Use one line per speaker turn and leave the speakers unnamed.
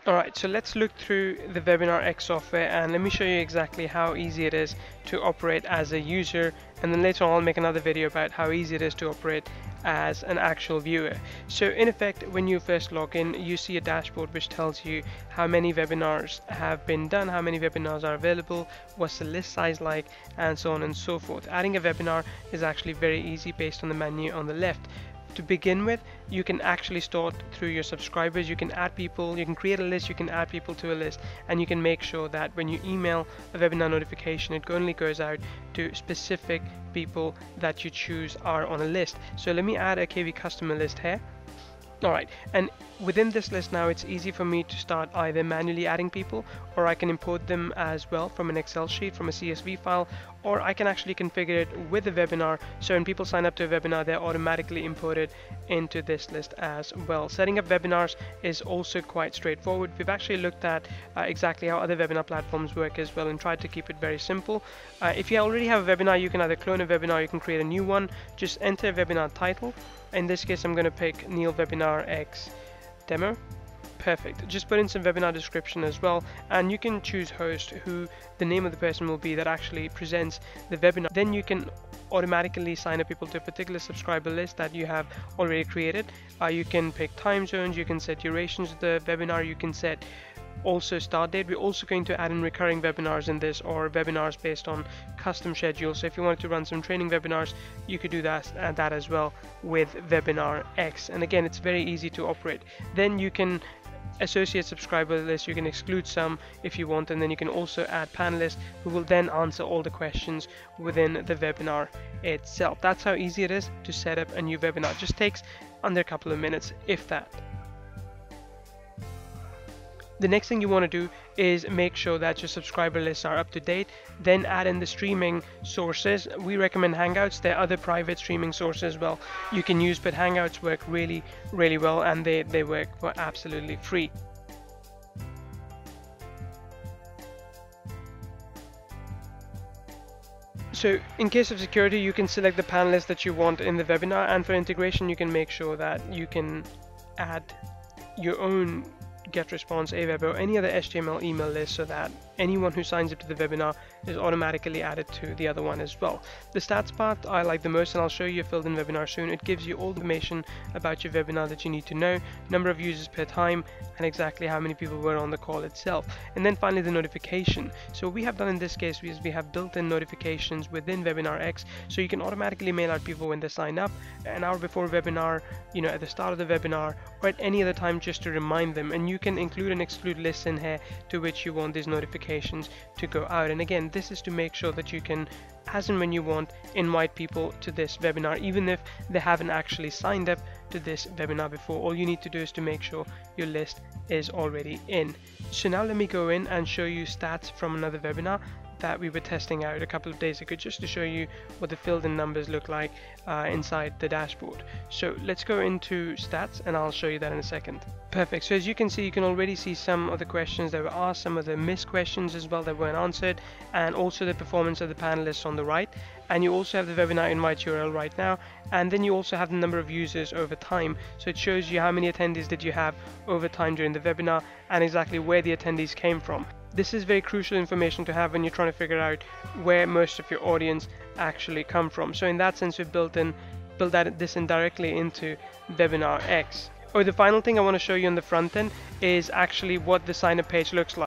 Alright, so let's look through the Webinar X software and let me show you exactly how easy it is to operate as a user, and then later on I'll make another video about how easy it is to operate as an actual viewer. So in effect, when you first log in, you see a dashboard which tells you how many webinars have been done, how many webinars are available, what's the list size like, and so on and so forth. Adding a webinar is actually very easy based on the menu on the left. To begin with, you can actually start through your subscribers. You can add people, you can create a list, you can add people to a list, and you can make sure that when you email a webinar notification, it only goes out to specific people that you choose are on a list. So let me add a KV customer list here. Alright, and within this list now, it's easy for me to start either manually adding people, or I can import them as well from an Excel sheet, from a CSV file, or I can actually configure it with a webinar, so when people sign up to a webinar, they're automatically imported into this list as well. Setting up webinars is also quite straightforward. We've actually looked at exactly how other webinar platforms work as well and tried to keep it very simple. If you already have a webinar, you can either clone a webinar, you can create a new one. Just enter a webinar title. In this case, I'm going to pick Neil Webinar X Demo. Perfect. Just put in some webinar description as well, and you can choose host, who the name of the person will be that actually presents the webinar. Then you can automatically sign up people to a particular subscriber list that you have already created. You can pick time zones, you can set durations of the webinar, you can set also start date. We're also going to add in recurring webinars in this, or webinars based on custom schedules. So if you wanted to run some training webinars, you could do that as well with Webinar X. And again, it's very easy to operate. Then you can associate subscriber list, you can exclude some if you want, and then you can also add panelists who will then answer all the questions within the webinar itself. That's how easy it is to set up a new webinar. It just takes under a couple of minutes, if that. The next thing you want to do is make sure that your subscriber lists are up to date. Then add in the streaming sources. We recommend Hangouts. There are other private streaming sources as well you can use, but Hangouts work really well, and they work for absolutely free. So in case of security, you can select the panelists that you want in the webinar, and for integration, you can make sure that you can add your own GetResponse, Aweber, or any other HTML email list, so that anyone who signs up to the webinar is automatically added to the other one as well. The stats part I like the most, and I'll show you a filled-in webinar soon. It gives you all the information about your webinar that you need to know, number of users per time, and exactly how many people were on the call itself. And then finally, the notification. So what we have done in this case is we have built-in notifications within Webinar X, so you can automatically mail out people when they sign up an hour before webinar, at the start of the webinar, or at any other time, just to remind them. And you can include and exclude lists in here to which you want these notifications to go out. And again, this is to make sure that you can, as and when you want, invite people to this webinar, even if they haven't actually signed up to this webinar before. All you need to do is to make sure your list is already in. So now let me go in and show you stats from another webinar that we were testing out a couple of days ago, just to show you what the filled in numbers look like inside the dashboard. So let's go into stats, and I'll show you that in a second. Perfect. So as you can see, you can already see some of the questions that were asked, some of the missed questions as well that weren't answered, and also the performance of the panelists on the right. And you also have the webinar invite URL right now, and then you also have the number of users over time. So it shows you how many attendees did you have over time during the webinar, and exactly where the attendees came from. This is very crucial information to have when you're trying to figure out where most of your audience actually come from. So in that sense, we've built this in directly into Webinar X. Oh, the final thing I want to show you on the front end is actually what the sign up page looks like.